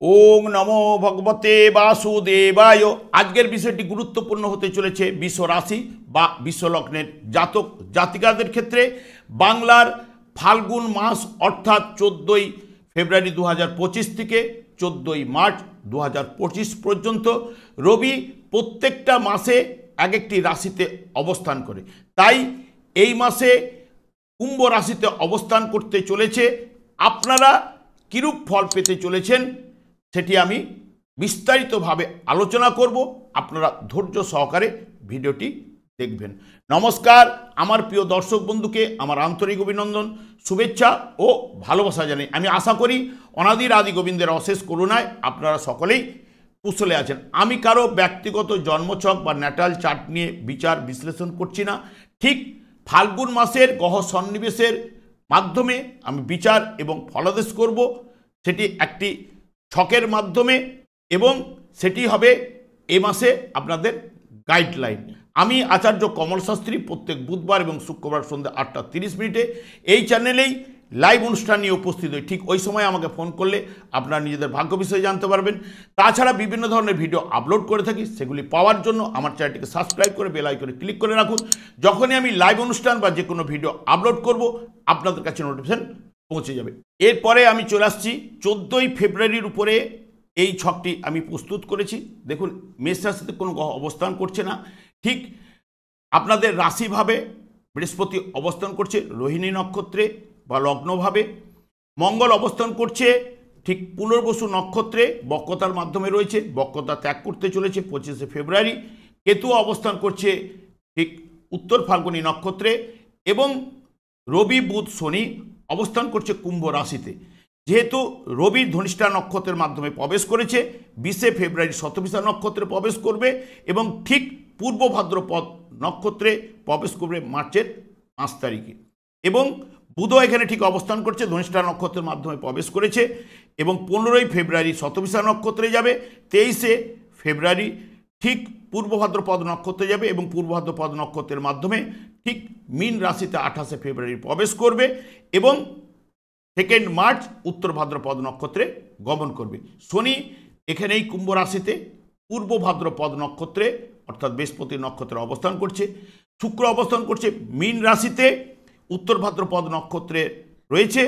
ওং নমো ভগবতে বাসুদেবায়। আজকের বিষয়টি গুরুত্বপূর্ণ হতে চলেছে বিশ্ব রাশি বা বিশ্বলগ্নের জাতক জাতিকাদের ক্ষেত্রে। বাংলার ফাল্গুন মাস অর্থাৎ 14ই ফেব্রুয়ারি 2025 থেকে 14ই মার্চ 2025 পর্যন্ত রবি প্রত্যেকটা মাসে এক একটি রাশিতে অবস্থান করে। তাই এই মাসে কুম্ভ রাশিতে অবস্থান করতে চলেছে। আপনারা কিরূপ ফল পেতে চলেছেন সেটি আমি বিস্তারিতভাবে আলোচনা করব। আপনারা ধৈর্য সহকারে ভিডিওটি দেখবেন। নমস্কার, আমার প্রিয় দর্শক বন্ধুকে আমার আন্তরিক অভিনন্দন, শুভেচ্ছা ও ভালোবাসা জানাই। আমি আশা করি অনাদির আদি গোবিন্দের অশেষ করুণায় আপনারা সকলেই কুশলে আছেন। আমি কারো ব্যক্তিগত জন্মছক বা ন্যাটাল চার্ট নিয়ে বিচার বিশ্লেষণ করছি না। ঠিক ফাল্গুন মাসের গ্রহ সন্নিবেশের মাধ্যমে আমি বিচার এবং ফলাদেশ করব, সেটি একটি ছকের মাধ্যমে, এবং সেটি হবে এ মাসে আপনাদের গাইডলাইন। আমি আচার্য কমল শাস্ত্রী প্রত্যেক বুধবার এবং শুক্রবার সন্ধ্যা 8:30 এই চ্যানেলেই লাইভ অনুষ্ঠান নিয়ে উপস্থিত হই। ঠিক ওই সময় আমাকে ফোন করলে আপনারা নিজেদের ভাগ্য বিষয়ে জানতে পারবেন। তাছাড়া বিভিন্ন ধরনের ভিডিও আপলোড করে থাকি, সেগুলি পাওয়ার জন্য আমার চ্যানেলটিকে সাবস্ক্রাইব করে বেল আইকনে ক্লিক করে রাখুন। যখনই আমি লাইভ অনুষ্ঠান বা যে কোনো ভিডিও আপলোড করব আপনাদের কাছে নোটিফিকেশন পৌঁছে যাবে। এরপরে আমি চলে আসছি 14ই ফেব্রুয়ারির উপরে। এই ছকটি আমি প্রস্তুত করেছি। দেখুন, মেষ রাশিতে কোনো গ্রহ অবস্থান করছে না। ঠিক আপনাদের রাশিভাবে বৃহস্পতি অবস্থান করছে রোহিণী নক্ষত্রে বা লগ্নভাবে। মঙ্গল অবস্থান করছে ঠিক পুনর্বসু নক্ষত্রে, বক্রতার মাধ্যমে রয়েছে, বক্রতা ত্যাগ করতে চলেছে 25শে ফেব্রুয়ারি। কেতু অবস্থান করছে ঠিক উত্তর ফাল্গুনী নক্ষত্রে, এবং রবি বুধ শনি অবস্থান করছে কুম্ভ রাশিতে। যেহেতু রবি ধনিষ্ঠা নক্ষত্রের মাধ্যমে প্রবেশ করেছে, 20শে ফেব্রুয়ারি শতভিষা নক্ষত্রে প্রবেশ করবে, এবং ঠিক পূর্ব ভাদ্রপদ নক্ষত্রে প্রবেশ করবে মার্চের 5 তারিখে। এবং বুধও এখানে ঠিক অবস্থান করছে, ধনিষ্ঠা নক্ষত্রের মাধ্যমে প্রবেশ করেছে, এবং 15ই ফেব্রুয়ারি শতভিষা নক্ষত্রে যাবে। 23শে ফেব্রুয়ারি ঠিক পূর্ব ভাদ্রপদ নক্ষত্রে যাবে, এবং পূর্ব ভাদ্রপদ নক্ষত্রের মাধ্যমে ঠিক মীন রাশিতে 28শে ফেব্রুয়ারি প্রবেশ করবে, এবং 2 মার্চ উত্তর ভাদ্রপদ নক্ষত্রে গমন করবে। শনি এখানেই কুম্ভ রাশিতে পূর্ব ভাদ্রপদ নক্ষত্রে অর্থাৎ বৃহস্পতি নক্ষত্রে অবস্থান করছে। শুক্র অবস্থান করছে মীন রাশিতে উত্তর ভাদ্রপদ নক্ষত্রে রয়েছে,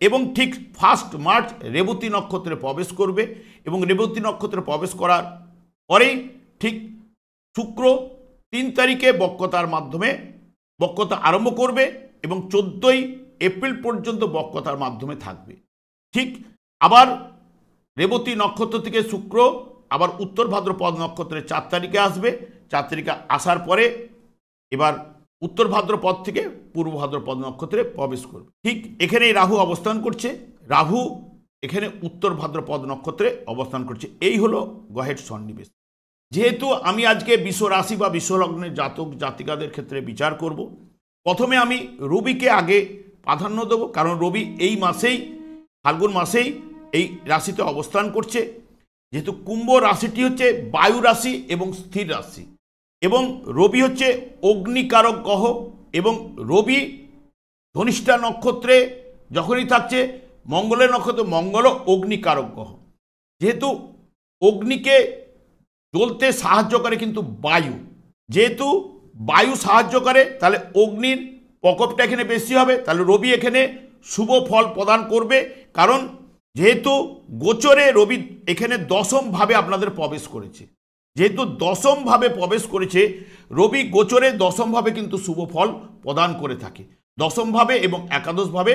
এবং ঠিক 1 মার্চ রেবতী নক্ষত্রে প্রবেশ করবে, এবং রেবতী নক্ষত্রে প্রবেশ করার পরেই ঠিক শুক্র 3 তারিখে বক্রতার মাধ্যমে বক্রতা আরম্ভ করবে, এবং 14ই এপ্রিল পর্যন্ত বক্রতার মাধ্যমে থাকবে। ঠিক আবার রেবতী নক্ষত্র থেকে শুক্র আবার উত্তর ভাদ্রপদ নক্ষত্রে 4 তারিখে আসবে। 4 তারিখে আসার পরে এবার উত্তর ভাদ্রপদ থেকে পূর্ব ভাদ্রপদ নক্ষত্রে প্রবেশ করবে। ঠিক এখানেই রাহু অবস্থান করছে। রাহু এখানে উত্তর ভাদ্রপদ নক্ষত্রে অবস্থান করছে। এই হলো গ্রহের সন্নিবেশ। যেহেতু আমি আজকে বিশ্ব রাশি বা বিশ্বলগ্নের জাতক জাতিকাদের ক্ষেত্রে বিচার করব, প্রথমে আমি রবিকে আগে প্রাধান্য দেব, কারণ রবি এই মাসেই ফাল্গুন মাসেই এই রাশিতে অবস্থান করছে। যেহেতু কুম্ভ রাশিটি হচ্ছে বায়ু রাশি এবং স্থির রাশি, এবং রবি হচ্ছে অগ্নিকারক গ্রহ, এবং রবি ধনিষ্ঠা নক্ষত্রে যখনই থাকছে মঙ্গলের নক্ষত্রে, মঙ্গলও অগ্নিকারক গ্রহ। যেহেতু অগ্নিকে জ্বলতে সাহায্য করে কিন্তু বায়ু, যেহেতু বায়ু সাহায্য করে তাহলে অগ্নির প্রকোপটা এখানে বেশি হবে। তাহলে রবি এখানে শুভ ফল প্রদান করবে, কারণ যেহেতু গোচরে রবি এখানে 10ম ভাবে আপনাদের প্রবেশ করেছে। যেহেতু 10ম ভাবে প্রবেশ করেছে, রবি গোচরে 10ম ভাবে কিন্তু শুভ ফল প্রদান করে থাকে। 10ম ভাবে এবং একাদশ ভাবে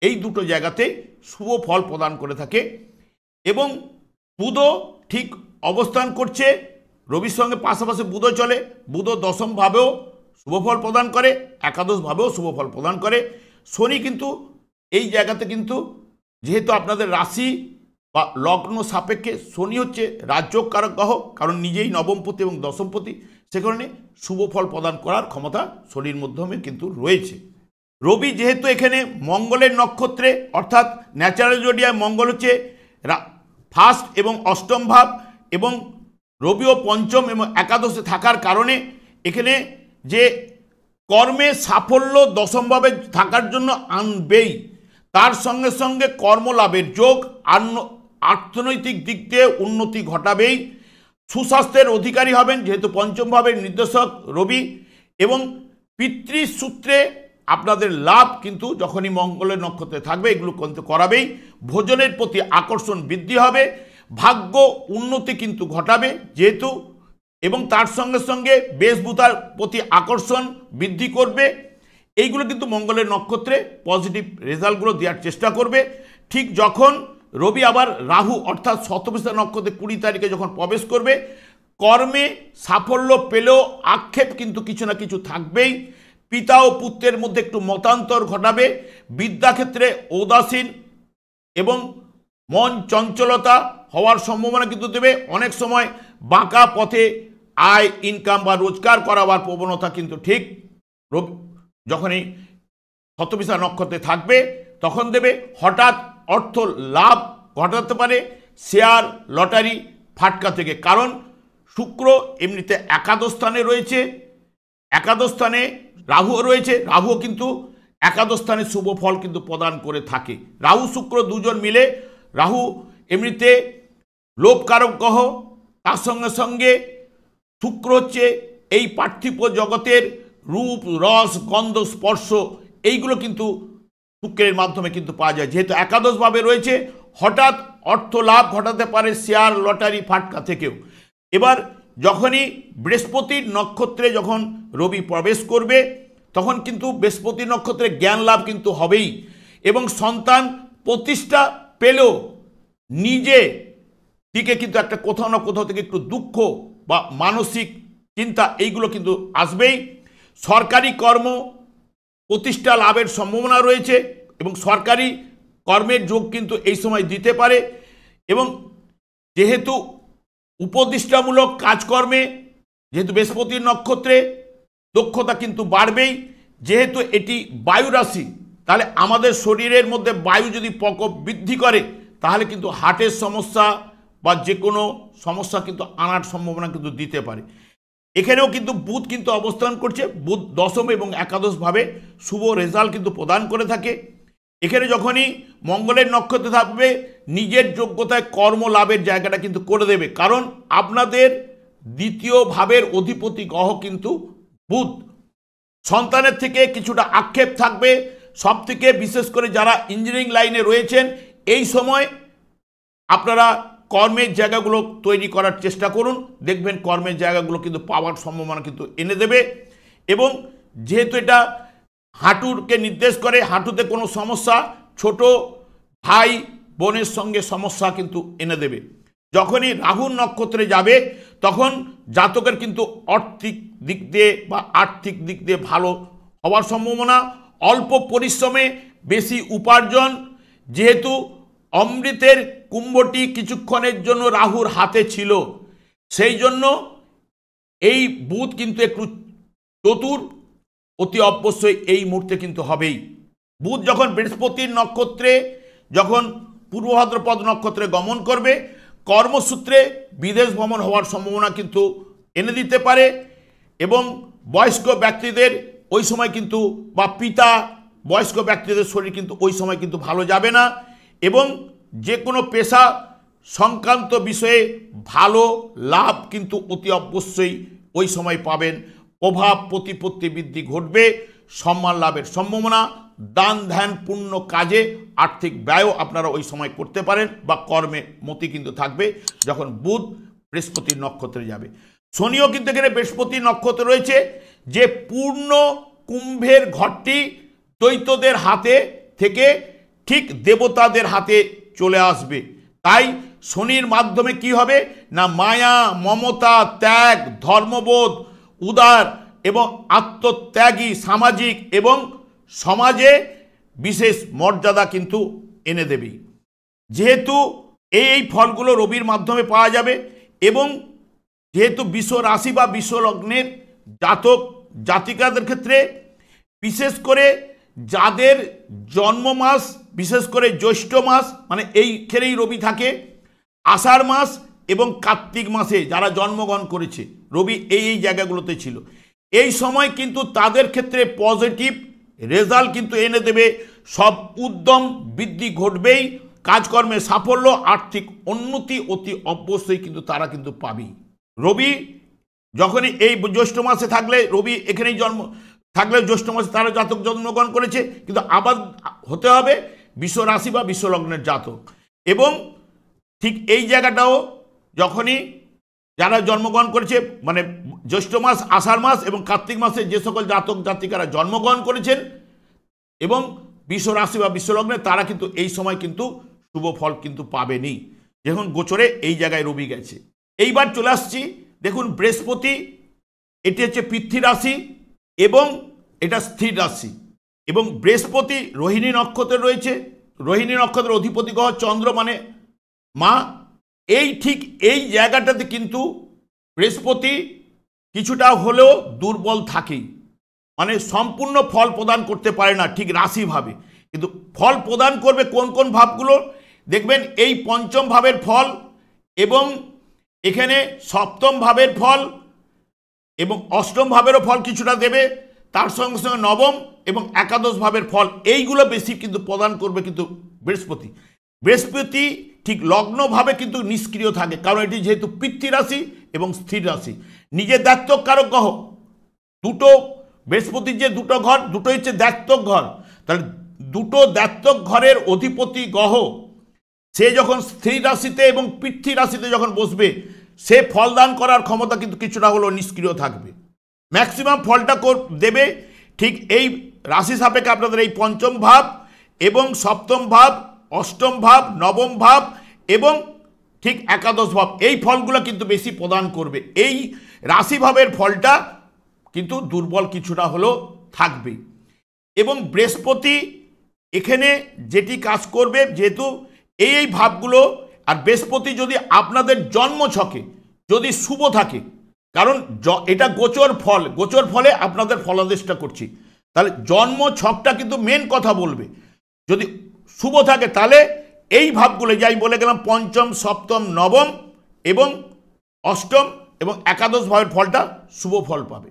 এই দুটো জায়গাতে শুভ ফল প্রদান করে থাকে। এবং বুধও ঠিক অবস্থান করছে রবির সঙ্গে, পাশাপাশি বুধও চলে। বুধও 10ম ভাবেও শুভফল প্রদান করে, একাদশ ভাবেও শুভফল প্রদান করে। শনি কিন্তু এই জায়গাতে কিন্তু যেহেতু আপনাদের রাশি বা লগ্ন সাপেক্ষে শনি হচ্ছে রাজ্যকারক গ্রহ, কারণ নিজেই নবমপতি এবং দশমপতি, সে কারণে শুভফল প্রদান করার ক্ষমতা শনির মাধ্যমে কিন্তু রয়েছে। রবি যেহেতু এখানে মঙ্গলের নক্ষত্রে অর্থাৎ ন্যাচারাল জোডিয়ায় মঙ্গল হচ্ছে 1st এবং 8ম ভাব, এবং রবিও 5ম এবং একাদশে থাকার কারণে এখানে যে কর্মে সাফল্য 10ম ভাবে থাকার জন্য আনবেই, তার সঙ্গে সঙ্গে কর্মলাভের যোগ অর্থনৈতিক দিক দিয়ে উন্নতি ঘটাবেই। সুস্বাস্থ্যের অধিকারী হবেন যেহেতু পঞ্চম ভাবের নির্দেশক রবি, এবং পিতৃসূত্রে আপনাদের লাভ কিন্তু যখনই মঙ্গলের নক্ষত্রে থাকবে এগুলো কিন্তু করাবেই। ভোজনের প্রতি আকর্ষণ বৃদ্ধি হবে, ভাগ্য উন্নতি কিন্তু ঘটাবে যেহেতু, এবং তার সঙ্গে সঙ্গে বেশভূষার প্রতি আকর্ষণ বৃদ্ধি করবে। এইগুলো কিন্তু মঙ্গলের নক্ষত্রে পজিটিভ রেজাল্টগুলো দেওয়ার চেষ্টা করবে। ঠিক যখন রবি আবার রাহু অর্থাৎ শতভিষা নক্ষত্রে 20 তারিখে যখন প্রবেশ করবে, কর্মে সাফল্য পেলেও আক্ষেপ কিন্তু কিছু না কিছু থাকবেই। পিতা ও পুত্রের মধ্যে একটু মতান্তর ঘটাবে, বিদ্যাক্ষেত্রে উদাসীন এবং মন চঞ্চলতা হওয়ার সম্ভাবনা কিন্তু দেবে। অনেক সময় বাঁকা পথে আয় ইনকাম বা রোজগার করাবার প্রবণতা কিন্তু ঠিক রবি যখনই শতভিষা নক্ষত্রে থাকবে তখন দেবে। হঠাৎ অর্থ লাভ ঘটাতে পারে শেয়ার লটারি ফাটকা থেকে, কারণ শুক্র এমনিতে একাদশ স্থানে রয়েছে, একাদশ স্থানে রাহুও রয়েছে, রাহুও কিন্তু একাদশ স্থানে শুভ ফল কিন্তু প্রদান করে থাকে। রাহু শুক্র দুজন মিলে, রাহু এমনিতে লোভকারক গ্রহ, তার সঙ্গে সঙ্গে শুক্র হচ্ছে এই পার্থিব জগতের রূপ রস গন্ধ স্পর্শ, এইগুলো কিন্তু শুক্রের মাধ্যমে কিন্তু পাওয়া যায়। যেহেতু একাদশভাবে রয়েছে, হঠাৎ অর্থ লাভ ঘটাতে পারে শেয়ার লটারি ফাটকা থেকেও। এবার যখনই বৃহস্পতির নক্ষত্রে যখন রবি প্রবেশ করবে তখন কিন্তু বৃহস্পতি নক্ষত্রে জ্ঞান লাভ কিন্তু হবেই, এবং সন্তান প্রতিষ্ঠা পেলেও নিজে দিকে কিন্তু একটা কোথাও না কোথাও থেকে একটু দুঃখ বা মানসিক চিন্তা এইগুলো কিন্তু আসবেই। সরকারি কর্ম প্রতিষ্ঠা লাভের সম্ভাবনা রয়েছে এবং সরকারি কর্মের যোগ কিন্তু এই সময় দিতে পারে, এবং যেহেতু উপদেষ্টামূলক কাজকর্মে যেহেতু বৃহস্পতির নক্ষত্রে দক্ষতা কিন্তু বাড়বেই। যেহেতু এটি বায়ু রাশি, তাহলে আমাদের শরীরের মধ্যে বায়ু যদি প্রকোপ বৃদ্ধি করে তাহলে কিন্তু হার্টের সমস্যা বা যে কোনো সমস্যা কিন্তু আনার সম্ভাবনা কিন্তু দিতে পারে। এখানেও কিন্তু বুধ কিন্তু অবস্থান করছে, বুধ দশম এবং একাদশভাবে শুভ রেজাল্ট কিন্তু প্রদান করে থাকে। এখানে যখনই মঙ্গলের নক্ষত্রে থাকবে নিজের যোগ্যতায় কর্ম লাভের জায়গাটা কিন্তু করে দেবে, কারণ আপনাদের দ্বিতীয় ভাবের অধিপতি গ্রহ কিন্তু বুধ। সন্তানের থেকে কিছুটা আক্ষেপ থাকবে, সব থেকে বিশেষ করে যারা ইঞ্জিনিয়ারিং লাইনে রয়েছেন এই সময় আপনারা কর্মের জায়গাগুলো তৈরি করার চেষ্টা করুন, দেখবেন কর্মের জায়গাগুলো কিন্তু পাওয়ার সম্ভাবনা কিন্তু এনে দেবে। এবং যেহেতু এটা হাঁটুকে নির্দেশ করে, হাঁটুতে কোনো সমস্যা, ছোট ভাই বোনের সঙ্গে সমস্যা কিন্তু এনে দেবে। যখনই রাহুর নক্ষত্রে যাবে তখন জাতকের কিন্তু আর্থিক দিক দিয়ে বা আর্থিক দিক দিয়ে ভালো হওয়ার সম্ভাবনা, অল্প পরিশ্রমে বেশি উপার্জন। যেহেতু অমৃতের কুম্ভটি কিছুক্ষণের জন্য রাহুর হাতে ছিল, সেই জন্য এই বুধ কিন্তু একটু চতুর, অতি অবশ্যই এই মুহূর্তে কিন্তু হবেই। বুধ যখন বৃহস্পতির নক্ষত্রে যখন পূর্ব ভাদ্রপদ নক্ষত্রে গমন করবে, কর্মসূত্রে বিদেশ ভ্রমণ হওয়ার সম্ভাবনা কিন্তু এনে দিতে পারে, এবং বয়স্ক ব্যক্তিদের ওই সময় কিন্তু বা পিতা বয়স্ক ব্যক্তিদের শরীর কিন্তু ওই সময় কিন্তু ভালো যাবে না, এবং যে কোনো পেশা সংক্রান্ত বিষয়ে ভালো লাভ কিন্তু অতি অবশ্যই ওই সময় পাবেন। প্রভাব প্রতিপত্তি বৃদ্ধি ঘটবে, সম্মান লাভের সম্ভাবনা, দান ধ্যান পূর্ণ কাজে আর্থিক ব্যয়ও আপনারা ওই সময় করতে পারেন বা কর্মে মতি কিন্তু থাকবে যখন বুধ বৃহস্পতির নক্ষত্রে যাবে। শনিও কিন্তু এখানে বৃহস্পতির নক্ষত্রে রয়েছে, যে পূর্ণ কুম্ভের ঘরটি দৈত্যদের হাতে থেকে ঠিক দেবতাদের হাতে চলে আসবে। তাই শনির মাধ্যমে কি হবে না, মায়া মমতা ত্যাগ ধর্মবোধ উদার এবং আত্মত্যাগী সামাজিক এবং সমাজে বিশেষ মর্যাদা কিন্তু এনে দেবে। যেহেতু এই ফলগুলো রবির মাধ্যমে পাওয়া যাবে, এবং যেহেতু বিশ্ব রাশি বা বিশ্ব লগ্নের জাতক জাতিকাদের ক্ষেত্রে বিশেষ করে যাদের জন্ম মাস বিশেষ করে জ্যৈষ্ঠ মাস মানে এইখানেই রবি থাকে, আষাঢ় মাস এবং কার্তিক মাসে যারা জন্মগ্রহণ করেছে রবি এই জায়গাগুলোতে ছিল, এই সময় কিন্তু তাদের ক্ষেত্রে পজিটিভ রেজাল্ট কিন্তু এনে দেবে। সব উদ্যম বৃদ্ধি ঘটবেই, কাজকর্মে সাফল্য, আর্থিক উন্নতি অতি অবশ্যই কিন্তু তারা কিন্তু পাবেই। রবি যখনই এই জ্যৈষ্ঠ মাসে থাকলে, রবি এখানেই জন্ম থাকলে জ্যৈষ্ঠ মাসে তারা জাতক জন্মগ্রহণ করেছে, কিন্তু আবার হতে হবে বিশ্ব রাশি বা বিশ্ব লগ্নের জাতক। এবং ঠিক এই জায়গাটাও যখনই যারা জন্মগ্রহণ করেছে, মানে জ্যৈষ্ঠ মাস, আষাঢ় মাস এবং কার্তিক মাসে যে সকল জাতক জাতিকারা জন্মগ্রহণ করেছেন এবং বিশ্ব রাশি বা বিশ্ব লগ্নে, তারা কিন্তু এই সময় কিন্তু শুভ ফল কিন্তু পাবেনি, যখন গোচরে এই জায়গায় রবি গেছে। এইবার চলে আসছি, দেখুন বৃহস্পতি, এটি হচ্ছে পৃথ্বী রাশি এবং এটা স্থির রাশি, এবং বৃহস্পতি রোহিণী নক্ষত্রে রয়েছে। রোহিণী নক্ষত্রের অধিপতি গ্রহ চন্দ্র, মানে মা। এই ঠিক এই জায়গাটাতে কিন্তু বৃহস্পতি কিছুটা হলেও দুর্বল থাকেই, মানে সম্পূর্ণ ফল প্রদান করতে পারে না ঠিক রাশিভাবে, কিন্তু ফল প্রদান করবে কোন কোন ভাবগুলো দেখবেন, এই পঞ্চম ভাবের ফল এবং এখানে সপ্তম ভাবের ফল এবং অষ্টম ভাবেরও ফল কিছুটা দেবে, তার সঙ্গে সঙ্গে নবম এবং একাদশ ভাবের ফল, এইগুলো বেশি কিন্তু প্রদান করবে কিন্তু বৃহস্পতি। বৃহস্পতি ঠিক লগ্নভাবে কিন্তু নিষ্ক্রিয় থাকে, কারণ এটি যেহেতু পৃথ্বী রাশি এবং স্থির রাশি, নিজের দায়িত্ব কারক গ্রহ। দুটো বৃহস্পতির যে দুটো ঘর, দুটো হচ্ছে দায়িত্বক ঘর, তাহলে দুটো দায়িত্বক ঘরের অধিপতি গ্রহ সে যখন স্থির রাশিতে এবং পৃথ্বী রাশিতে যখন বসবে, সে ফলদান করার ক্ষমতা কিন্তু কিছুটা হলেও নিষ্ক্রিয় থাকবে। ম্যাক্সিমাম ফলটা দেবে ঠিক এই রাশি সাপেক্ষে আপনাদের এই পঞ্চম ভাব এবং সপ্তম ভাব, অষ্টম ভাব, নবম ভাব এবং ঠিক একাদশ ভাব, এই ফলগুলো কিন্তু বেশি প্রদান করবে। এই রাশিভাবের ফলটা কিন্তু দুর্বল কিছুটা হলেও থাকবে। এবং বৃহস্পতি এখানে যেটি কাজ করবে, যেহেতু এই ভাবগুলো, আর বৃহস্পতি যদি আপনাদের জন্ম ছকে যদি শুভ থাকে, কারণ এটা গোচর ফল, গোচর ফলে আপনাদের ফলাদেশটা করছি, তাহলে জন্ম ছকটা কিন্তু মেন কথা বলবে। যদি শুভ থাকে তাহলে এই ভাবগুলো যাই বলে গেলাম, পঞ্চম, সপ্তম, নবম এবং অষ্টম এবং একাদশ ভাবের ফলটা শুভ ফল পাবে।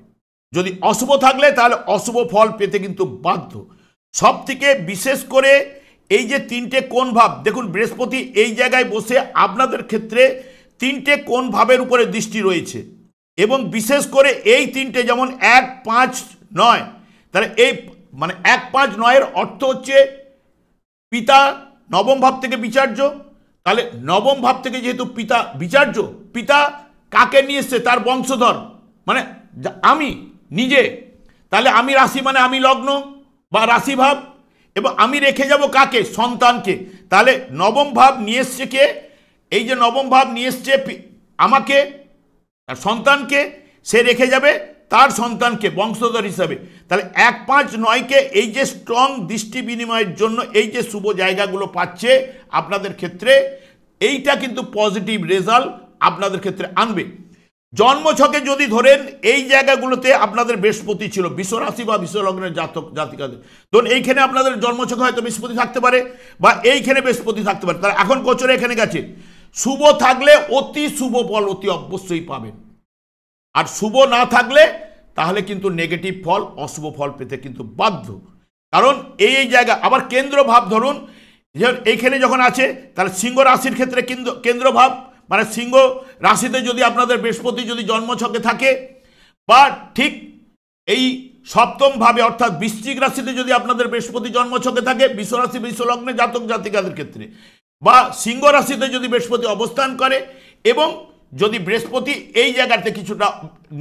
যদি অশুভ থাকলে তাহলে অশুভ ফল পেতে কিন্তু বাধ্য। সব থেকে বিশেষ করে এই যে তিনটে কোন ভাব, দেখুন বৃহস্পতি এই জায়গায় বসে আপনাদের ক্ষেত্রে তিনটে কোন ভাবের উপরে দৃষ্টি রয়েছে, এবং বিশেষ করে এই তিনটে, যেমন 1, 5, 9, তাহলে এই মানে 1, 5, 9 অর্থ হচ্ছে পিতা নবম ভাব থেকে বিচার্য, তাহলে নবম ভাব থেকে যেহেতু পিতা বিচার্য, পিতা কাকে নিয়ে এসছে, তার বংশধর, মানে আমি নিজে, তাহলে আমি রাশি মানে আমি লগ্ন বা রাশি ভাব, এবং আমি রেখে যাব কাকে, সন্তানকে। তাহলে নবম ভাব নিয়ে এসছে কে, এই যে নবম ভাব নিয়ে এসছে আমাকে, তার সন্তানকে, সে রেখে যাবে তার সন্তানকে বংশধর হিসাবে। তাহলে 1, 5, 9কে এই যে স্ট্রং দৃষ্টি বিনিময়ের জন্য এই যে শুভ জায়গাগুলো পাচ্ছে আপনাদের ক্ষেত্রে, এইটা কিন্তু পজিটিভ রেজাল্ট আপনাদের ক্ষেত্রে আনবে। জন্মছকে যদি ধরেন এই জায়গাগুলোতে আপনাদের বৃহস্পতি ছিল, বিশ্বরাশি বা বিশ্বলগ্নের জাতক জাতিকাদের, ধরুন এইখানে আপনাদের জন্মছকে হয়তো বৃহস্পতি থাকতে পারে বা এইখানে বৃহস্পতি থাকতে পারে, তারা এখন গোচরে এখানে গেছে, শুভ থাকলে অতি শুভ ফল অতি অবশ্যই পাবেন, আর শুভ না থাকলে তাহলে কিন্তু নেগেটিভ ফল, অশুভ ফল পেতে কিন্তু বাধ্য। কারণ এই জায়গা আবার কেন্দ্র ভাব, ধরুন এইখানে যখন আছে, তাহলে সিংহ রাশির ক্ষেত্রে কেন্দ্র ভাব, মানে সিংহ রাশিতে যদি আপনাদের বৃহস্পতি যদি জন্মছকে থাকে, বা ঠিক এই সপ্তম ভাবে অর্থাৎ বৃশ্চিক রাশিতে যদি আপনাদের বৃহস্পতি জন্মছকে থাকে, বিশ্বরাশি বিশ্বলগ্নে জাতক জাতিকাদের ক্ষেত্রে, বা সিংহ রাশিতে যদি বৃহস্পতি অবস্থান করে, এবং যদি বৃহস্পতি এই জায়গাতে কিছুটা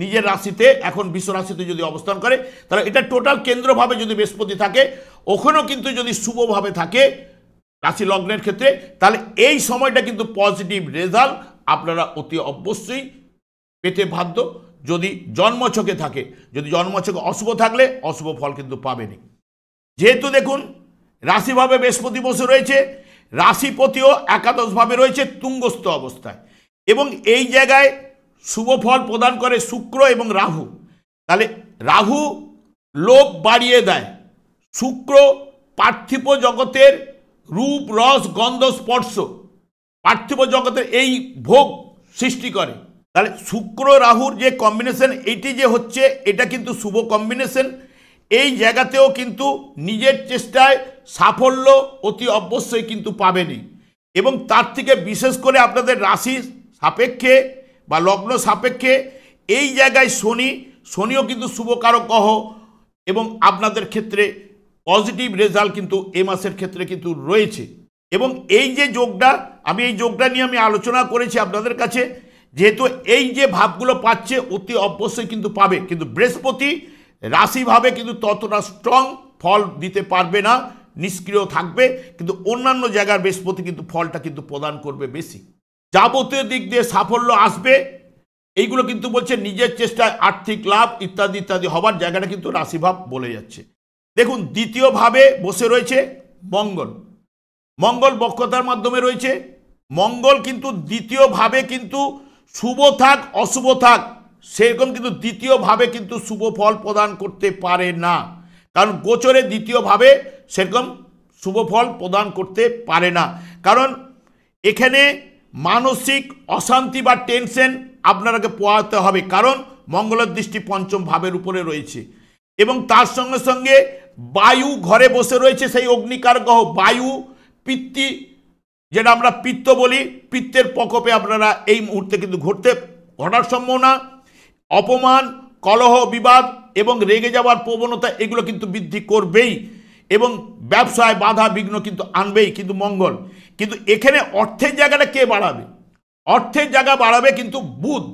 নিজের রাশিতে এখন বিশ্ব রাশিতে যদি অবস্থান করে, তাহলে এটা টোটাল কেন্দ্রভাবে যদি বৃহস্পতি থাকে, ওখানেও কিন্তু যদি শুভভাবে থাকে রাশি লগ্নের ক্ষেত্রে, তাহলে এই সময়টা কিন্তু পজিটিভ রেজাল্ট আপনারা অতি অবশ্যই পেতে বাধ্য যদি জন্মছকে থাকে। যদি জন্মছকে অশুভ থাকলে অশুভ ফল কিন্তু পাবেনি। যেহেতু দেখুন রাশিভাবে বৃহস্পতি বসে রয়েছে, রাশিপতিও একাদশভাবে রয়েছে তুঙ্গস্থ অবস্থায়, এবং এই জায়গায় শুভ ফল প্রদান করে শুক্র এবং রাহু। তাহলে রাহু লোভ বাড়িয়ে দেয়, শুক্র পার্থিব জগতের রূপ, রস, গন্ধ, স্পর্শ, পার্থিব জগতের এই ভোগ সৃষ্টি করে। তাহলে শুক্র রাহুর যে কম্বিনেশন, এটি যে হচ্ছে, এটা কিন্তু শুভ কম্বিনেশন। এই জায়গাতেও কিন্তু নিজের চেষ্টায় সাফল্য অতি অবশ্যই কিন্তু পাবেনই। এবং তার থেকে বিশেষ করে আপনাদের রাশি সাপেক্ষে বা লগ্ন সাপেক্ষে এই জায়গায় শনিও কিন্তু শুভকারক গ্রহ এবং আপনাদের ক্ষেত্রে পজিটিভ রেজাল্ট কিন্তু এ মাসের ক্ষেত্রে কিন্তু রয়েছে। এবং এই যে যোগটা এই যোগটা নিয়ে আমি আলোচনা করেছি আপনাদের কাছে, যেহেতু এই যে ভাবগুলো পাচ্ছে অতি অবশ্যই কিন্তু পাবে, কিন্তু বৃহস্পতি রাশিভাবে কিন্তু ততটা স্ট্রং ফল দিতে পারবে না, নিষ্ক্রিয় থাকবে, কিন্তু অন্যান্য জায়গার বৃহস্পতি কিন্তু ফলটা কিন্তু প্রদান করবে বেশি। যাবতীয় দিক দিয়ে সাফল্য আসবে, এইগুলো কিন্তু বলছে নিজের চেষ্টায় আর্থিক লাভ ইত্যাদি ইত্যাদি হবার জায়গাটা কিন্তু রাশিভাব বলে যাচ্ছে। দেখুন দ্বিতীয়ভাবে বসে রয়েছে মঙ্গল। মঙ্গল বক্রতার মাধ্যমে রয়েছে। মঙ্গল কিন্তু দ্বিতীয়ভাবে কিন্তু শুভ থাক অশুভ থাক সেরকম কিন্তু দ্বিতীয়ভাবে কিন্তু শুভ ফল প্রদান করতে পারে না, কারণ গোচরে দ্বিতীয়ভাবে সেরকম শুভ ফল প্রদান করতে পারে না, কারণ এখানে মানসিক অশান্তি বা টেনশন আপনারাকে পোহাতে হবে, কারণ মঙ্গলের দৃষ্টি পঞ্চম ভাবের উপরে রয়েছে। এবং তার সঙ্গে সঙ্গে বায়ু ঘরে বসে রয়েছে, সেই অগ্নিকার গ্রহ বায়ু, পিত্তি যেটা আমরা পিত্ত বলি, পিত্তের প্রকোপে আপনারা এই মুহূর্তে কিন্তু ঘটার সম্ভাবনা, অপমান, কলহ, বিবাদ এবং রেগে যাওয়ার প্রবণতা এগুলো কিন্তু বৃদ্ধি করবেই এবং ব্যবসায় বাধা বিঘ্ন কিন্তু আনবেই কিন্তু মঙ্গল। কিন্তু এখানে অর্থের জায়গাটা কে বাড়াবে? অর্থের জায়গা বাড়াবে কিন্তু বুধ।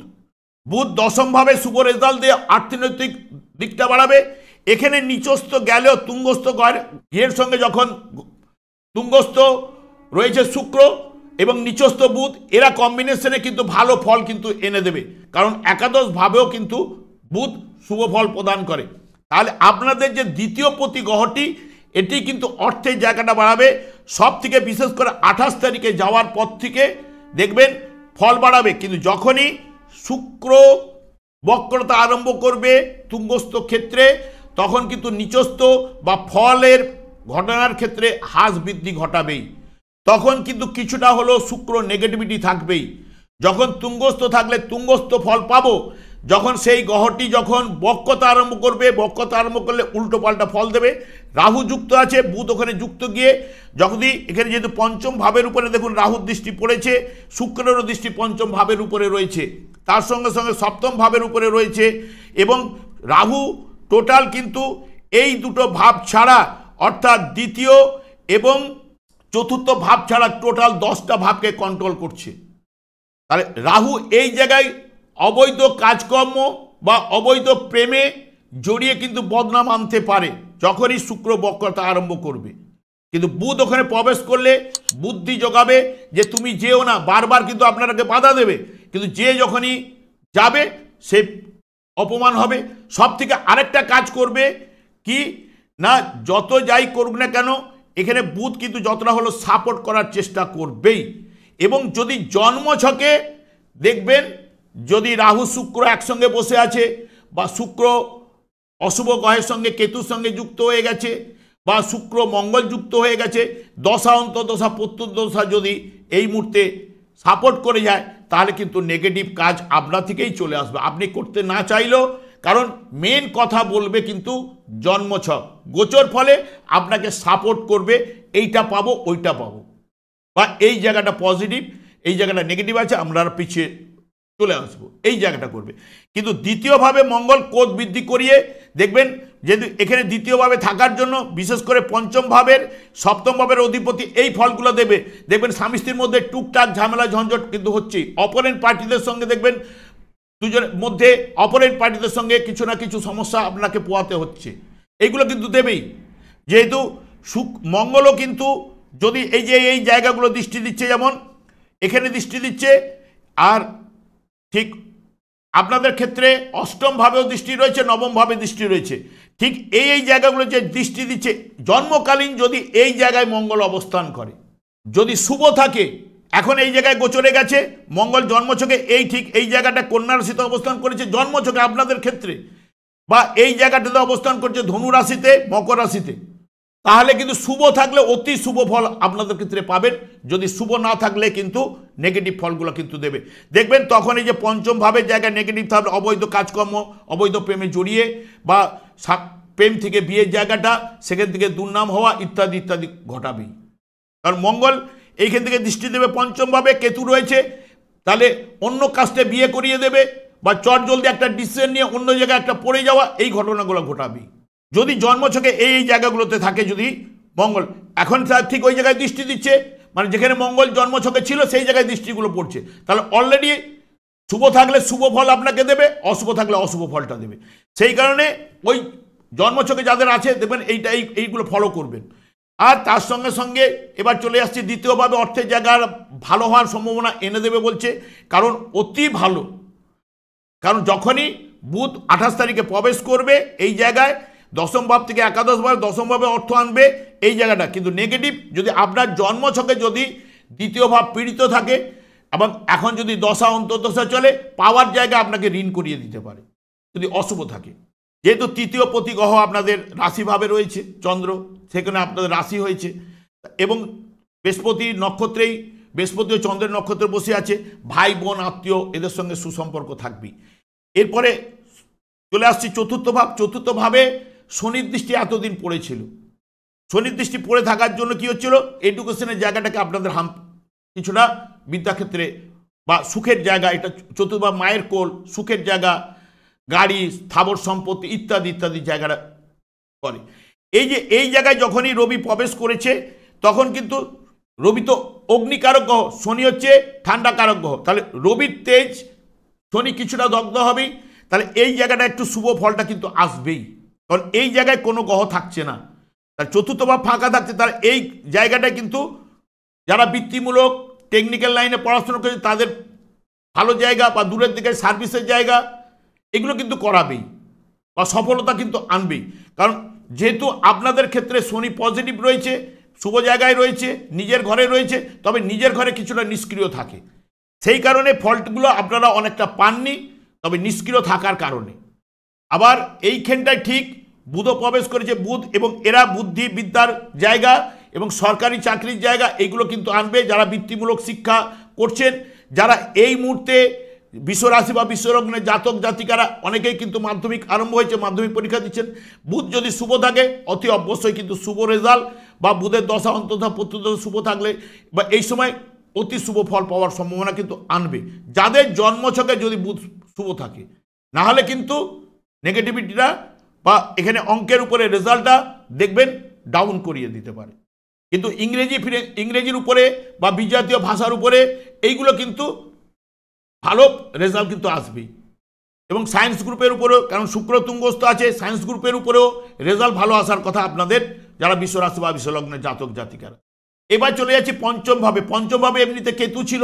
বুধ দশমভাবে শুভ রেজাল্ট দিয়ে অর্থনৈতিক দিকটা বাড়াবে। এখানে নিচস্থ গেলেও তুঙ্গস্থ গৃহের সঙ্গে যখন তুঙ্গস্থ রয়েছে শুক্র এবং নিচস্থ বুধ, এরা কম্বিনেশনে কিন্তু ভালো ফল কিন্তু এনে দেবে, কারণ একাদশ ভাবেও কিন্তু বুধ শুভ ফল প্রদান করে। তাহলে আপনাদের যে দ্বিতীয় পতি গ্রহটি এটি কিন্তু অর্থের জায়গাটা বাড়াবে, সব থেকে বিশেষ করে 28 তারিখে যাওয়ার পর থেকে দেখবেন ফল বাড়াবে। কিন্তু যখনই শুক্র বক্রতা আরম্ভ করবে তুঙ্গস্থ ক্ষেত্রে, তখন কিন্তু নিচস্থ বা ফলের ঘটনার ক্ষেত্রে হ্রাস বৃদ্ধি ঘটাবেই, তখন কিন্তু কিছুটা হলেও শুক্র নেগেটিভিটি থাকবেই। যখন তুঙ্গস্থ থাকলে তুঙ্গস্থ ফল পাবো, যখন সেই গ্রহটি যখন বক্রতা আরম্ভ করবে, বক্রতা আরম্ভ করলে উল্টো পাল্টা ফল দেবে। রাহু যুক্ত আছে, বুধ ওখানে যুক্ত গিয়ে যদি এখানে যেহেতু পঞ্চম ভাবের উপরে দেখুন রাহুর দৃষ্টি পড়েছে, শুক্রেরও দৃষ্টি পঞ্চম ভাবের উপরে রয়েছে, তার সঙ্গে সঙ্গে সপ্তম ভাবের উপরে রয়েছে, এবং রাহু টোটাল কিন্তু এই দুটো ভাব ছাড়া অর্থাৎ দ্বিতীয় এবং চতুর্থ ভাব ছাড়া টোটাল 10টা ভাবকে কন্ট্রোল করছে। তাহলে রাহু এই জায়গায় অবৈধ কাজকর্ম বা অবৈধ প্রেমে জড়িয়ে কিন্তু বদনাম আনতে পারে যখনই শুক্র বক্রতা আরম্ভ করবে। কিন্তু বুধ ওখানে প্রবেশ করলে বুদ্ধি যোগাবে যে তুমি যেও না, বারবার কিন্তু আপনারাকে বাধা দেবে, কিন্তু যে যখনই যাবে সে অপমান হবে। সব থেকে আরেকটা কাজ করবে কি না, যত যাই করুক না কেন এখানে বুধ কিন্তু যতটা হলো সাপোর্ট করার চেষ্টা করবেই। এবং যদি জন্মছকে দেখবেন যদি রাহু শুক্র একসঙ্গে বসে আছে বা শুক্র অশুভ গ্রহের সঙ্গে কেতুর সঙ্গে যুক্ত হয়ে গেছে বা শুক্র মঙ্গল যুক্ত হয়ে গেছে, দশা অন্তর্দশা প্রত্যুর্দশা যদি এই মুহূর্তে সাপোর্ট করে যায়, তাহলে কিন্তু নেগেটিভ কাজ আপনার থেকেই চলে আসবে, আপনি করতে না চাইলেও। কারণ মেন কথা বলবে কিন্তু জন্মছক, গোচর ফলে আপনাকে সাপোর্ট করবে, এইটা পাবো ওইটা পাবো, বা এই জায়গাটা পজিটিভ এই জায়গাটা নেগেটিভ আছে, আমরা পিছিয়ে চলে আসবো, এই জায়গাটা করবে। কিন্তু দ্বিতীয়ভাবে মঙ্গল কোদ বৃদ্ধি করিয়ে দেখবেন, যেহেতু এখানে দ্বিতীয়ভাবে থাকার জন্য বিশেষ করে পঞ্চম ভাবের সপ্তম ভাবের অধিপতি এই ফলগুলো দেবে। দেখবেন স্বামী স্ত্রীর মধ্যে টুকটাক ঝামেলা ঝঞ্ঝট কিন্তু হচ্ছে, অপোনেন্ট পার্টিদের সঙ্গে দেখবেন দুজনের মধ্যে অপোনেন্ট পার্টিদের সঙ্গে কিছু না কিছু সমস্যা আপনাকে পোহাতে হচ্ছে, এইগুলো কিন্তু দেবেই। যেহেতু মঙ্গলও কিন্তু যদি এই যে এই জায়গাগুলো দৃষ্টি দিচ্ছে, যেমন এখানে দৃষ্টি দিচ্ছে, আর ঠিক আপনাদের ক্ষেত্রে অষ্টম ভাবেও দৃষ্টি রয়েছে, নবম ভাবে দৃষ্টি রয়েছে, ঠিক এই জায়গাগুলো যে দৃষ্টি দিচ্ছে, জন্মকালীন যদি এই জায়গায় মঙ্গল অবস্থান করে, যদি শুভ থাকে, এখন এই জায়গায় গোচরে গেছে মঙ্গল জন্মছকে, এই ঠিক এই জায়গাটা কন্যা রাশিতে অবস্থান করেছে জন্মছকে আপনাদের ক্ষেত্রে, বা এই জায়গাটাতে অবস্থান করছে ধনু রাশিতে মকর রাশিতে, তাহলে কিন্তু শুভ থাকলে অতি শুভ ফল আপনাদের ক্ষেত্রে পাবেন, যদি শুভ না থাকলে কিন্তু নেগেটিভ ফলগুলো কিন্তু দেবে। দেখবেন তখন এই যে পঞ্চম ভাবের জায়গায় নেগেটিভ থাকলে অবৈধ কাজকর্ম, অবৈধ প্রেমে জড়িয়ে বা প্রেম থেকে বিয়ের জায়গাটা সেখান থেকে দুর্নাম হওয়া ইত্যাদি ইত্যাদি ঘটাবেই। কারণ মঙ্গল এইখান থেকে দৃষ্টি দেবে পঞ্চমভাবে, কেতু রয়েছে, তাহলে অন্য কাস্টে বিয়ে করিয়ে দেবে বা চট জলদি একটা ডিসিশন নিয়ে অন্য জায়গায় একটা পড়ে যাওয়া, এই ঘটনাগুলো ঘটাবে। যদি জন্মছকে এই জায়গাগুলোতে থাকে, যদি মঙ্গল এখন ঠিক ওই জায়গায় দৃষ্টি দিচ্ছে, মানে যেখানে মঙ্গল জন্মছকে ছিল সেই জায়গায় দৃষ্টিগুলো পড়ছে, তাহলে অলরেডি শুভ থাকলে শুভ ফল আপনাকে দেবে, অশুভ থাকলে অশুভ ফলটা দেবে। সেই কারণে ওই জন্মছকে যাদের আছে দেখবেন এইগুলো ফলো করবেন। আর তার সঙ্গে সঙ্গে এবার চলে আসছে দ্বিতীয়ভাবে অর্থের জায়গার ভালো হওয়ার সম্ভাবনা এনে দেবে বলছে, কারণ অতি ভালো, কারণ যখনই বুধ 28 তারিখে প্রবেশ করবে এই জায়গায়, দশম ভাব থেকে একাদশ ভাবে, দশম ভাবে অর্থ আনবে এই জায়গাটা কিন্তু নেগেটিভ। যদি আপনার জন্মছকে যদি দ্বিতীয় ভাব পীড়িত থাকে এবং এখন যদি দশা অন্তর্দশা চলে, পাওয়ার জায়গায় আপনাকে ঋণ করিয়ে দিতে পারে যদি অশুভ থাকে। যেহেতু তৃতীয় প্রতি গ্রহ আপনাদের রাশিভাবে রয়েছে চন্দ্র, সেখানে আপনাদের রাশি হয়েছে এবং বৃহস্পতি নক্ষত্রেই, বৃহস্পতি ও চন্দ্রের নক্ষত্রে বসে আছে, ভাই বোন আত্মীয় এদের সঙ্গে সুসম্পর্ক থাকবে। এরপরে চলে আসছি চতুর্থ ভাব। চতুর্থ ভাবে শনির দৃষ্টি এতদিন পড়েছিল, শনির দৃষ্টি পড়ে থাকার জন্য কি হচ্ছিল, এডুকেশনের জায়গাটাকে আপনাদের কিছুটা বিদ্যাক্ষেত্রে বা সুখের জায়গা, এটা চতুর্থ ভাব মায়ের কোল, সুখের জায়গা, গাড়ি, স্থাবর সম্পত্তি ইত্যাদি ইত্যাদি জায়গাটা করে। এই জায়গায় যখনই রবি প্রবেশ করেছে তখন কিন্তু রবি তো অগ্নিকারক গ্রহ, শনি হচ্ছে ঠান্ডাকারক গ্রহ, তাহলে রবির তেজ শনি কিছুটা দগ্ধ হবেই, তাহলে এই জায়গাটা একটু শুভ ফলটা কিন্তু আসবেই, কারণ এই জায়গায় কোনো গ্রহ থাকছে না, তার চতুর্থ ভাব ফাঁকা থাকছে। তার এই জায়গাটায় কিন্তু যারা বৃত্তিমূলক টেকনিক্যাল লাইনে পড়াশোনা করেছে তাদের ভালো জায়গা বা দূরের দিকে সার্ভিসের জায়গা এগুলো কিন্তু করাবেই বা সফলতা কিন্তু আনবেই, কারণ যেহেতু আপনাদের ক্ষেত্রে শনি পজিটিভ রয়েছে, শুভ জায়গায় রয়েছে, নিজের ঘরে রয়েছে, তবে নিজের ঘরে কিছুটা নিষ্ক্রিয় থাকে, সেই কারণে ফল্টগুলো আপনারা অনেকটা পাননি, তবে নিষ্ক্রিয় থাকার কারণে। আবার এইখানটায় ঠিক বুধও প্রবেশ করেছে, বুধ এবং এরা বুদ্ধি বিদ্যার জায়গা এবং সরকারি চাকরির জায়গা এগুলো কিন্তু আনবে। যারা বৃত্তিমূলক শিক্ষা করছেন, যারা এই মুহূর্তে বিশ্বরাশি বা বিশ্বলগ্নের জাতক জাতিকারা অনেকেই কিন্তু মাধ্যমিক আরম্ভ হয়েছে, মাধ্যমিক পরীক্ষা দিচ্ছেন, বুধ যদি শুভ থাকে অতি অবশ্যই কিন্তু শুভ রেজাল্ট বা বুধের দশা অন্তর্দশা প্রত্যুদশা শুভ থাকলে বা এই সময় অতি শুভ ফল পাওয়ার সম্ভাবনা কিন্তু আনবে, যাদের জন্মছকে যদি বুধ শুভ থাকে। না হলে কিন্তু নেগেটিভিটিটা বা এখানে অঙ্কের উপরে রেজাল্টটা দেখবেন ডাউন করিয়ে দিতে পারে। কিন্তু ইংরেজির উপরে বা বিজাতীয় ভাষার উপরে এইগুলো কিন্তু ভালো রেজাল্ট কিন্তু আসবেই, এবং সায়েন্স গ্রুপের উপরেও, কারণ শুক্র তুঙ্গস্থ আছে, সায়েন্স গ্রুপের উপরেও রেজাল্ট ভালো আসার কথা আপনাদের যারা বিশ্বরাশি বা বিশ্বলগ্নের জাতক জাতিকারা। এবার চলে যাচ্ছি পঞ্চম ভাবে। পঞ্চম ভাবে এমনিতে কেতু ছিল,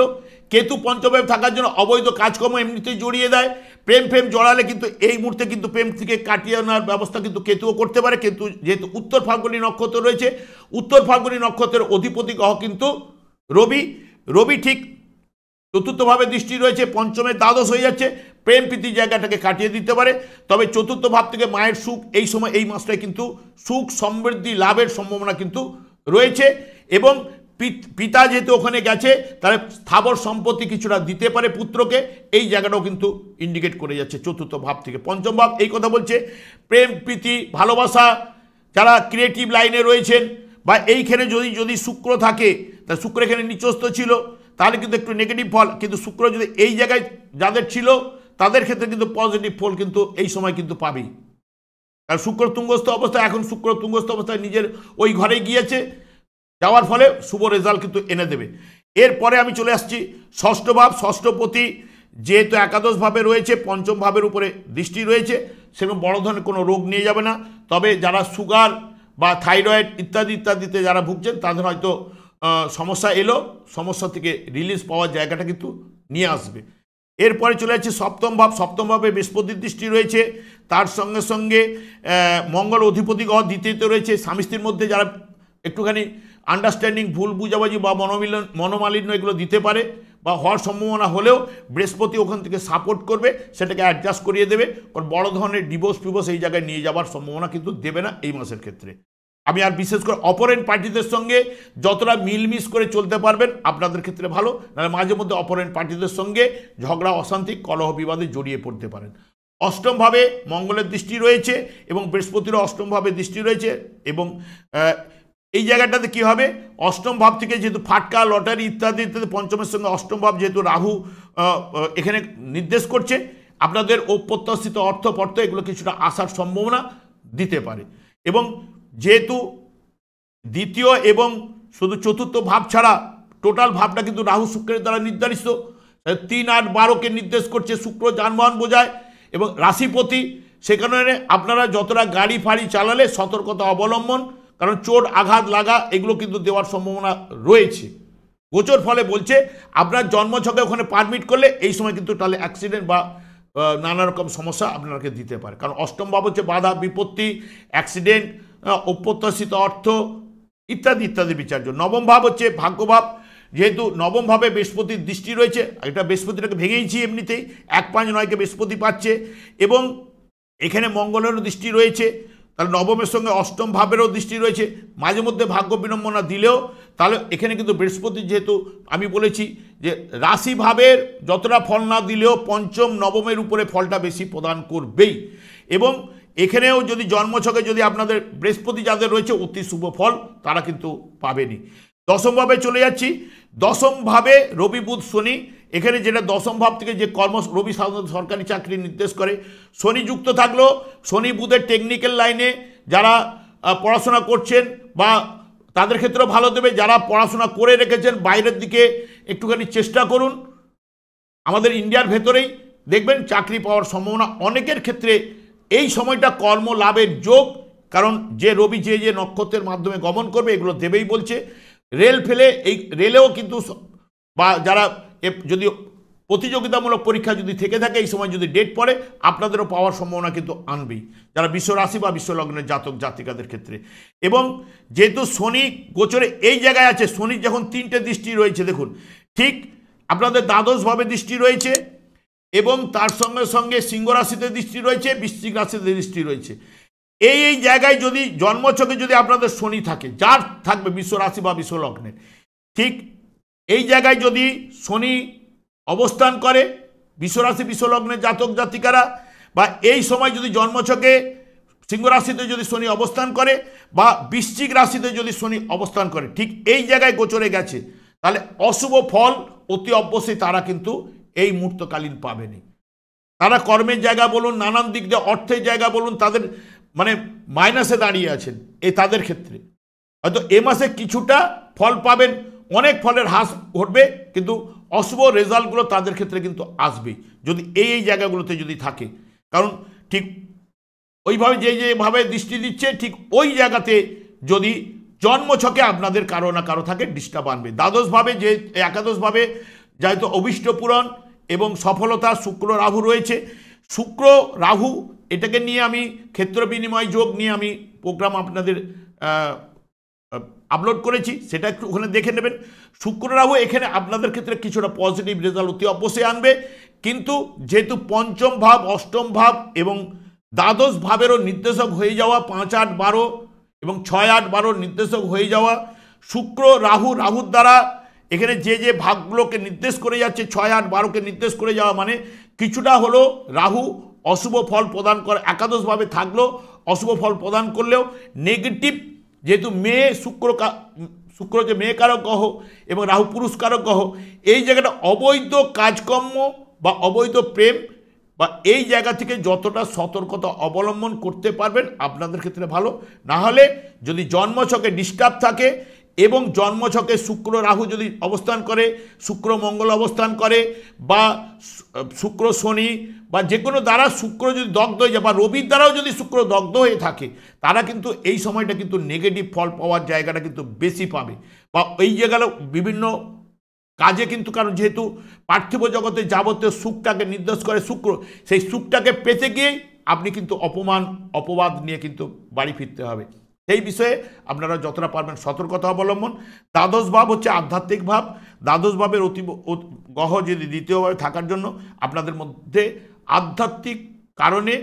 কেতু পঞ্চম ভাবে থাকার জন্য অবৈধ কাজকর্ম এমনিতেই জড়িয়ে দেয়, প্রেম জড়ালে কিন্তু এই মুহূর্তে কিন্তু প্রেম থেকে কাটিয়ে আনার ব্যবস্থা কিন্তু কেতুও করতে পারে। কেতু যেহেতু উত্তর ফাল্গুনী নক্ষত্র রয়েছে, উত্তর ফাল্গুনী নক্ষত্রের অধিপতি গ্রহ কিন্তু রবি ঠিক চতুর্থভাবে দৃষ্টি রয়েছে, পঞ্চমে দ্বাদশ হয়ে যাচ্ছে, প্রেম প্রীতির জায়গাটাকে কাটিয়ে দিতে পারে। তবে চতুর্থ ভাব থেকে মায়ের সুখ এই সময় এই মাসটায় কিন্তু সুখ সমৃদ্ধি লাভের সম্ভাবনা কিন্তু রয়েছে, এবং পিতা যেহেতু ওখানে গেছে তাহলে স্থাবর সম্পত্তি কিছুটা দিতে পারে পুত্রকে, এই জায়গাটাও কিন্তু ইন্ডিকেট করে যাচ্ছে চতুর্থ ভাব থেকে। পঞ্চম ভাব এই কথা বলছে প্রেম প্রীতি ভালোবাসা, যারা ক্রিয়েটিভ লাইনে রয়েছেন বা এইখানে যদি শুক্র থাকে, তা শুক্র এখানে নিচস্থ ছিল তাহলে কিন্তু একটু নেগেটিভ ফল, কিন্তু শুক্র যদি এই জায়গায় যাদের ছিল তাদের ক্ষেত্রে কিন্তু পজিটিভ ফল কিন্তু এই সময় কিন্তু পাবেই। কারণ শুক্র তুঙ্গস্থ অবস্থায়, এখন শুক্র তুঙ্গস্থ অবস্থায় নিজের ওই ঘরে গিয়েছে, যাওয়ার ফলে শুভ রেজাল্ট কিন্তু এনে দেবে। এরপরে আমি চলে আসছি ষষ্ঠ ভাব। ষষ্ঠপতি যেহেতু একাদশ ভাবে রয়েছে, পঞ্চম ভাবের উপরে দৃষ্টি রয়েছে, সেরকম বড় ধরনের কোনো রোগ নিয়ে যাবে না। তবে যারা সুগার বা থাইরয়েড ইত্যাদিতে যারা ভুগছেন তাদের হয়তো সমস্যা এলো, সমস্যা থেকে রিলিজ পাওয়ার জায়গাটা কিন্তু নিয়ে আসবে। এরপরে চলে যাচ্ছে সপ্তম ভাব। সপ্তম ভাবে বৃহস্পতির দৃষ্টি রয়েছে, তার সঙ্গে সঙ্গে মঙ্গল অধিপতি গ্রহ দ্বিতীয়তে রয়েছে। স্বামী স্ত্রীর মধ্যে যারা একটুখানি আন্ডারস্ট্যান্ডিং ভুল বুঝাবুঝি বা মনোমালিন্য এগুলো দিতে পারে বা হওয়ার সম্ভাবনা হলেও বৃহস্পতি ওখান থেকে সাপোর্ট করবে, সেটাকে অ্যাডজাস্ট করিয়ে দেবে, কারণ বড় ধরনের ডিভোর্স এই জায়গায় নিয়ে যাওয়ার সম্ভাবনা কিন্তু দেবে না এই মাসের ক্ষেত্রে। আমি আর বিশেষ করে অপরেন্ট পার্টিদের সঙ্গে যতটা মিলমিশ করে চলতে পারবেন আপনাদের ক্ষেত্রে ভালো, নাহলে মাঝে মধ্যে অপরেন্ট পার্টিদের সঙ্গে ঝগড়া অশান্তি কলহ বিবাদে জড়িয়ে পড়তে পারেন। অষ্টম ভাবে মঙ্গলের দৃষ্টি রয়েছে এবং বৃহস্পতিরও অষ্টম ভাবে দৃষ্টি রয়েছে, এবং এই জায়গাটাতে কি হবে, অষ্টম ভাব থেকে যেহেতু ফাটকা লটারি ইত্যাদি ইত্যাদি, পঞ্চমের সঙ্গে অষ্টম ভাব যেহেতু রাহু এখানে নির্দেশ করছে, আপনাদের অপ্রত্যাশিত অর্থ এগুলো কিছুটা আসার সম্ভাবনা দিতে পারে। এবং যেহেতু দ্বিতীয় এবং শুধু চতুর্থ ভাব ছাড়া টোটাল ভাবটা কিন্তু রাহু শুক্রের দ্বারা নির্ধারিত, 3, 8, 12কে নির্দেশ করছে, শুক্র যানবাহন বোঝায় এবং রাশিপতি। সে কারণে আপনারা যতটা গাড়ি ফাড়ি চালালে সতর্কতা অবলম্বন, কারণ চোট আঘাত লাগা এগুলো কিন্তু দেওয়ার সম্ভাবনা রয়েছে। গোচর ফলে বলছে আপনার জন্মছকে ওখানে পারমিট করলে এই সময় কিন্তু তাহলে অ্যাক্সিডেন্ট বা নানা রকম সমস্যা আপনাকে দিতে পারে, কারণ অষ্টম ভাব হচ্ছে বাধা বিপত্তি, অ্যাক্সিডেন্ট, অপ্রত্যাশিত অর্থ ইত্যাদি ইত্যাদি বিচার্য। নবম ভাব হচ্ছে ভাগ্যভাব, যেহেতু নবম ভাবে বৃহস্পতির দৃষ্টি রয়েছে, এটা বৃহস্পতিটাকে ভেঙেইছি এমনিতেই, 1, 5, 9কে বৃহস্পতি পাচ্ছে এবং এখানে মঙ্গলেরও দৃষ্টি রয়েছে, তাহলে নবমের সঙ্গে অষ্টম ভাবেরও দৃষ্টি রয়েছে। মাঝে মধ্যে ভাগ্য বিড়ম্বনা দিলেও তাহলে এখানে কিন্তু বৃহস্পতি, যেহেতু আমি বলেছি যে রাশিভাবের যতটা ফল না দিলেও পঞ্চম নবমের উপরে ফলটা বেশি প্রদান করবেই। এবং এখানেও যদি জন্মছকে যদি আপনাদের বৃহস্পতি যাদের রয়েছে অতি শুভ ফল তারা কিন্তু পাবেনি। দশম ভাবে চলে যাচ্ছি, দশম ভাবে রবি বুধ শনি, এখানে যেটা দশম ভাব থেকে যে রবি সাধারণত সরকারি চাকরি নির্দেশ করে, শনি যুক্ত থাকলেও শনি বুধের টেকনিক্যাল লাইনে যারা পড়াশোনা করছেন বা তাদের ক্ষেত্রেও ভালো দেবে, যারা পড়াশোনা করে রেখেছেন বাইরের দিকে একটুখানি চেষ্টা করুন। আমাদের ইন্ডিয়ার ভেতরেই দেখবেন চাকরি পাওয়ার সম্ভাবনা অনেকের ক্ষেত্রে এই সময়টা কর্ম লাভের যোগ, কারণ যে রবি যে নক্ষত্রের মাধ্যমে গমন করবে এগুলো দেবেই বলছে। রেল ফেলে এই রেলেও কিন্তু বা যারা যদি প্রতিযোগিতামূলক পরীক্ষা যদি থেকে থাকে এই সময় যদি ডেট পড়ে আপনাদেরও পাওয়ার সম্ভাবনা কিন্তু আনবেই, যারা বিশ্ব রাশি বা বিশ্ব লগ্নের জাতক জাতিকাদের ক্ষেত্রে। এবং যেহেতু শনি গোচরে এই জায়গায় আছে, শনির যখন 3টে দৃষ্টি রয়েছে, দেখুন ঠিক আপনাদের দ্বাদশভাবে দৃষ্টি রয়েছে এবং তার সঙ্গে সঙ্গে সিংহ রাশিতে দৃষ্টি রয়েছে, বৃশ্চিক রাশিতে দৃষ্টি রয়েছে। এই জায়গায় যদি জন্মছকে যদি আপনাদের শনি থাকে, যার থাকবে বিশ্ব রাশি বা বিশ্ব লগ্নের, ঠিক এই জায়গায় যদি শনি অবস্থান করে বিশ্বরাশি বিশ্বলগ্নের জাতক জাতিকারা, বা এই সময় যদি জন্মছকে সিংহ রাশিতে যদি শনি অবস্থান করে বা বৃশ্চিক রাশিতে যদি শনি অবস্থান করে, ঠিক এই জায়গায় গোচরে গেছে, তাহলে অশুভ ফল অতি অবশ্যই তারা কিন্তু এই মুহূর্তকালীন পাবেনি। তারা কর্মের জায়গা বলুন, নানান দিক দিয়ে অর্থের জায়গা বলুন, তাদের মানে মাইনাসে দাঁড়িয়ে আছেন। তাদের ক্ষেত্রে হয়তো এ মাসে কিছুটা ফল পাবেন, অনেক ফলের হ্রাস ঘটবে, কিন্তু অশুভ রেজাল্টগুলো তাদের ক্ষেত্রে কিন্তু আসবেই যদি এই জায়গাগুলোতে যদি থাকে। কারণ ঠিক ওইভাবে যেভাবে দৃষ্টি দিচ্ছে ঠিক ওই জায়গাতে যদি জন্মছকে আপনাদের কারো না কারো থাকে ডিস্টার্ব আনবে। দ্বাদশভাবে যে একাদশভাবে যেহেতু অভীষ্ট পূরণ এবং সফলতা, শুক্র রাহু রয়েছে, শুক্র রাহু এটাকে নিয়ে আমি ক্ষেত্র বিনিময় যোগ নিয়ে আমি প্রোগ্রাম আপনাদের আপলোড করেছি, সেটা একটু ওখানে দেখে নেবেন। শুক্র রাহু এখানে আপনাদের ক্ষেত্রে কিছুটা পজিটিভ রেজাল্ট অতি অবশ্যই আনবে, কিন্তু যেহেতু পঞ্চম ভাব, অষ্টম ভাব এবং দ্বাদশ ভাবেরও নির্দেশক হয়ে যাওয়া, 5, 8, 12 এবং 6, 8, 12 নির্দেশক হয়ে যাওয়া শুক্র রাহুর দ্বারা এখানে যে ভাগগুলোকে নির্দেশ করে যাচ্ছে, 6, 8, 12কে নির্দেশ করে যাওয়া, মানে কিছুটা হলো রাহু অশুভ ফল প্রদান করে, একাদশভাবে থাকলেও অশুভ ফল প্রদান করলেও নেগেটিভ, যেহেতু শুক্র যে মেয়ে কারক গ্রহ এবং রাহু পুরুষ কারক গ্রহ, এই জায়গাটা অবৈধ কাজকর্ম বা অবৈধ প্রেম বা এই জায়গা থেকে যতটা সতর্কতা অবলম্বন করতে পারবেন আপনাদের ক্ষেত্রে ভালো। না হলে যদি জন্মছকে ডিস্টার্ব থাকে এবং জন্মছকে শুক্র রাহু যদি অবস্থান করে, শুক্র মঙ্গল অবস্থান করে বা শুক্র শনি বা যে কোনো দ্বারা শুক্র যদি দগ্ধ হয়ে যায় বা রবির দ্বারাও যদি শুক্র দগ্ধ হয়ে থাকে, তারা কিন্তু এই সময়টা কিন্তু নেগেটিভ ফল পাওয়ার জায়গাটা কিন্তু বেশি পাবে বা এই জায়গায় বিভিন্ন কাজে কিন্তু, কারণ যেহেতু পার্থিব জগতে যাবতীয় সুখটাকে নির্দেশ করে শুক্র, সেই সুখটাকে পেতে গিয়েই আপনি কিন্তু অপবাদ নিয়ে কিন্তু বাড়ি ফিরতে হবে। সেই বিষয়ে আপনারা যতটা পারবেন সতর্কতা অবলম্বন। দ্বাদশ ভাব হচ্ছে আধ্যাত্মিক ভাব, দ্বাদশ ভাবের গ্রহ যদি দ্বিতীয়ভাবে থাকার জন্য আপনাদের মধ্যে আধ্যাত্মিক কারণে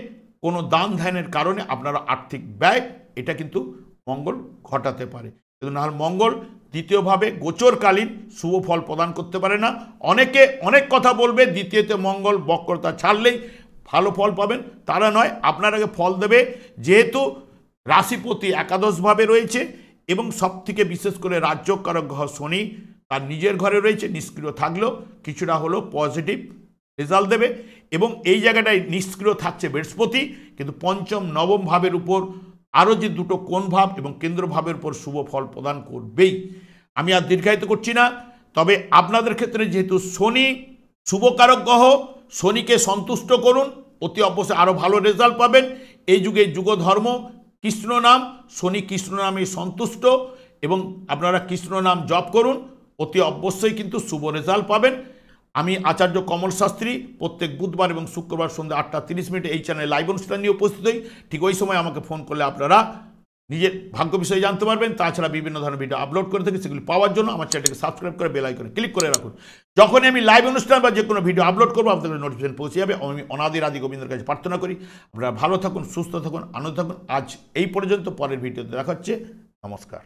কোনো দান ধ্যানের কারণে আপনারা আর্থিক ব্যয় এটা কিন্তু মঙ্গল ঘটাতে পারে, কিন্তু নাহলে মঙ্গল দ্বিতীয়ভাবে গোচরকালীন শুভ ফল প্রদান করতে পারে না। অনেকে অনেক কথা বলবে দ্বিতীয়তে মঙ্গল বক্রতা ছাড়লেই ভালো ফল পাবেন, তারা নয়, আপনার আগে ফল দেবে। যেহেতু রাশিপতি একাদশভাবে রয়েছে এবং সবথেকে বিশেষ করে রাজ্যকারক গ্রহ শনি তার নিজের ঘরে রয়েছে, নিষ্ক্রিয় থাকলেও কিছুটা হলো পজিটিভ রেজাল্ট দেবে। এবং এই জায়গাটায় নিষ্ক্রিয় থাকছে বৃহস্পতি, কিন্তু পঞ্চম নবম ভাবের উপর আরও যে দুটো কোণ ভাব এবং কেন্দ্র ভাবের উপর শুভ ফল প্রদান করবেই। আমি আর দীর্ঘায়িত করছি না, তবে আপনাদের ক্ষেত্রে যেহেতু শনি শুভকারক গ্রহ, শনিকে সন্তুষ্ট করুন, অতি অবশ্যই আরও ভালো রেজাল্ট পাবেন। এই যুগে যুগ ধর্ম কৃষ্ণ নাম, শনি কৃষ্ণ নামে সন্তুষ্ট, এবং আপনারা কৃষ্ণ নাম জপ করুন, অতি অবশ্যই কিন্তু শুভ রেজাল্ট পাবেন। আমি আচার্য কমল শাস্ত্রী প্রত্যেক বুধবার এবং শুক্রবার সন্ধ্যা 8:30 এই চ্যানেলে লাইভ অনুষ্ঠান নিয়ে উপস্থিত হই। ঠিক ওই সময় আমাকে ফোন করলে আপনারা নিজের ভাগ্য বিষয়ে জানতে পারবেন। তাছাড়া বিভিন্ন ধরনের ভিডিও আপলোড করে থাকি, সেগুলি পাওয়ার জন্য আমার চ্যানেলকে সাবস্ক্রাইব করে বেল আইকনে ক্লিক করে রাখুন। যখনই আমি লাইভ অনুষ্ঠান বা যে কোনো ভিডিও আপলোড করবো আপনাদের নোটিফিকেশন পৌঁছে যাবে। আমি অনাদির আদি গোবিন্দের কাছে প্রার্থনা করি আপনারা ভালো থাকুন, সুস্থ থাকুন, আনন্দ থাকুন। আজ এই পর্যন্ত, পরের ভিডিওতে দেখা হচ্ছে। নমস্কার।